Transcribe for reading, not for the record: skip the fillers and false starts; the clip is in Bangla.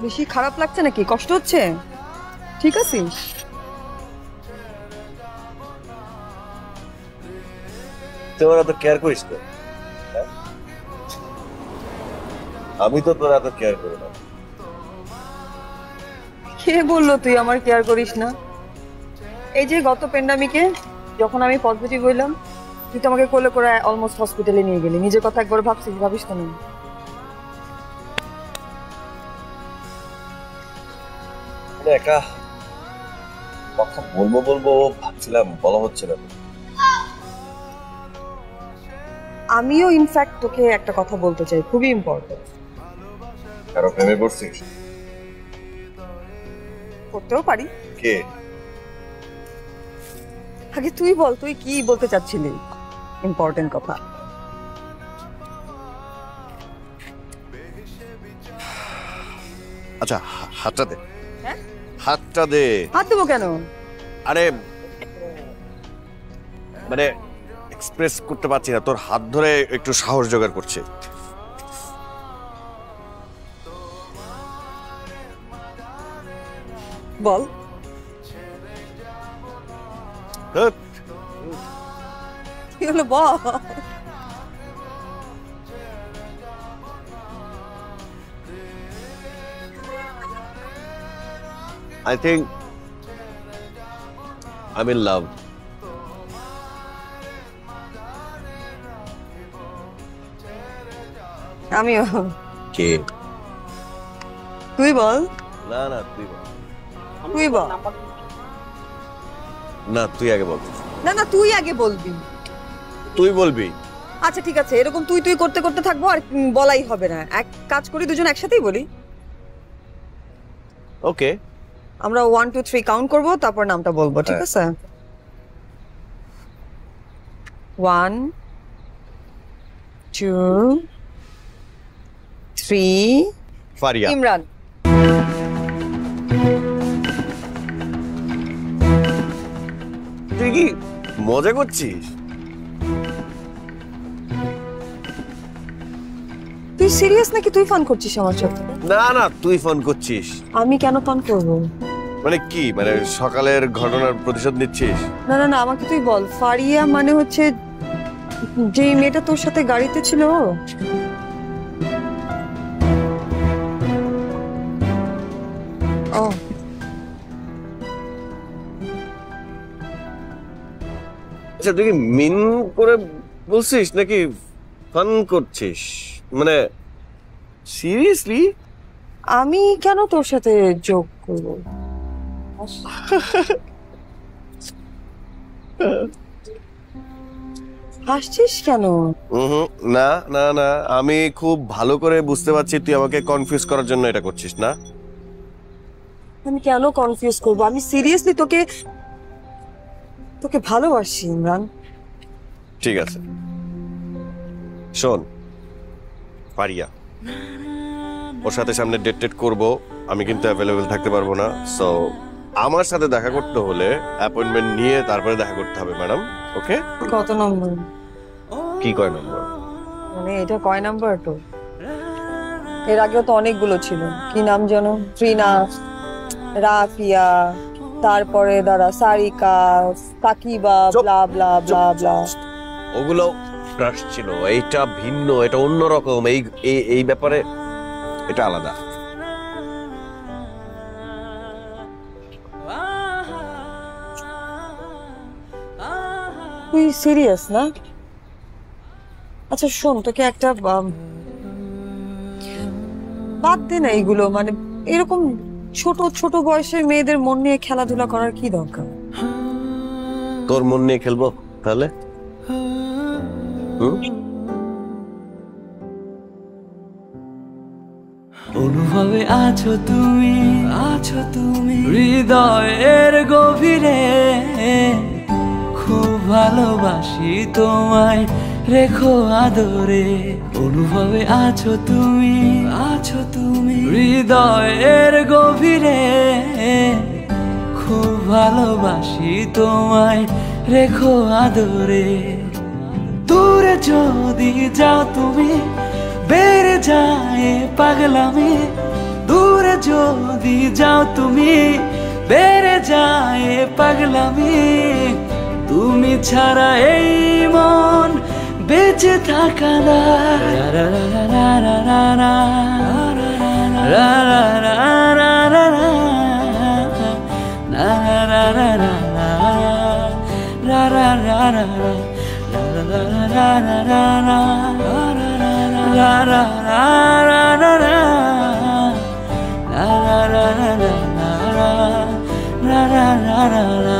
বেশি খারাপ লাগছে নাকি? কষ্ট হচ্ছে? ঠিক আছে, তোর এত কেয়ার করিস তো? আমি তো তোর এত কেয়ার করি না। কে বললো তুই আমার কেয়ার করিস না? এই যে গত প্যান্ডামিকে যখন আমি পজিটিভ হইলাম, তুই তো আমাকে কোলে করে অলমোস্ট হসপিটালে নিয়ে গেলি। নিজের কথা একবার ভাবছিস? ভাবিস তো না? একা কথা বলবো বলবো ভাবছিলাম, বলা হচ্ছে না। আমিও ইনফ্যাক্ট তোকে একটা কথা বলতে চাই, খুবই ইম্পর্টেন্ট। কারো প্রেমে পড়ছিস? করতেও পারি। কে? আগে তুই বল, তুই কি বলতে চাচ্ছিলি? ইম্পর্টেন্ট কথা। আচ্ছা, হাতটা দে। হ্যাঁ, হাতটা দে। হাত দেবো কেন? আরে মানে এক্সপ্রেস করতে পারছি না, তোর হাত ধরে একটু সাহস জোগাড় করছে। বল। কি হলো বল। I think I'm in love. আমিও। কে? তুই বল। না না, তুই বল। তুই বল। না, তুই আগে বল। না না, তুই আগে বলবি। তুই বলবি? আচ্ছা ঠিক আছে, এরকম তুই তুই করতে করতে থাকবো, আর বলাই হবে না। এক কাজ করি, দুজন একসাথেই বলি। ওকে। আমরা 1 2 3 কাউন্ট করবো, তারপর নামটা বলবো, ঠিক আছে? 1 2 3। ফারিয়া। ইমরান। তুই কি মজা করছিস? তুই সিরিয়াস নাকি তুই ফান করছিস আমার সাথে? না না, তুই ফোন করছিস। আমি কেন ফান করব? মানে কি, মানে সকালের ঘটনার প্রতিশোধ নিচ্ছিস? না না না, আমাকে তুই বল। ফারিয়া মানে হচ্ছে যে মেয়েটা তোর সাথে গাড়িতে ছিল? ও আচ্ছা, তুই কি মিন করে বলছিস নাকি ফান করছিস? মানে সিরিয়াসলি? আমি কেন তোর সাথে যোগ করব? হাসছিস কেন? না না না, আমি খুব ভালো করে বুঝতে পারছি তুই আমাকে কনফিউজ করার জন্য এটা করছিস না। আমি কেন কনফিউজ করব? আমি সিরিয়াসলি তোকে তোকে ভালোবাসি ইমরান। ঠিক আছে, শোন ফারিয়া, ওর সাথে সামনে ডেট টেট করবো, আমি কিন্তু অ্যাভেলেবেল থাকতে পারবো না। সো আমার সাথে দেখা করতে হলে অ্যাপয়েন্টমেন্ট নিয়ে তারপরে দেখা করতে হবে ম্যাডাম। ওকে? কত নম্বর? কি কয় নম্বর? মানে এটা কয় নাম্বার তো? এর আগেও তো অনেকগুলো ছিল। কি নাম যেন? ত্রিনা, রাফিয়া, তারপরে দাঁড়া সারিকা, সাকিবা, ব্লা ব্লা ব্লা ব্লা। ওগুলো ক্রাশ ছিল, এইটা ভিন্ন, এটা অন্যরকম। এই এই ব্যাপারে এটা আলাদা। তুই সিরিয়াস না? আচ্ছা শোন, তোকে একটা বাদ দে না এইগুলো। মানে এরকম ছোট ছোট বয়সে মেয়েদের মন নিয়ে খেলাধুলা করার কি দরকার? তোর মন নিয়ে খেলবো তাহলে? অনুভবে আছো তুমি হৃদয়ের গভীরে। খুব ভালোবাসি তোমায়, রেখো আদরে। অনুভবে আছো তুমি, হৃদয়ের গভীরে। খুব ভালোবাসি তোমায়, রেখো আদরে। দূরে যদি যাও তুমি, বেড়ে যায় পাগলামি। দূরে যদি যাও তুমি, বেড়ে যায় পাগলামি। তুমি ছাড়া এই মন বেঁচে থাকা না। রা রা রা রা রা রা রা রা রা রা রা রা না রা রা রা রা রা রা রা রা রা রা রা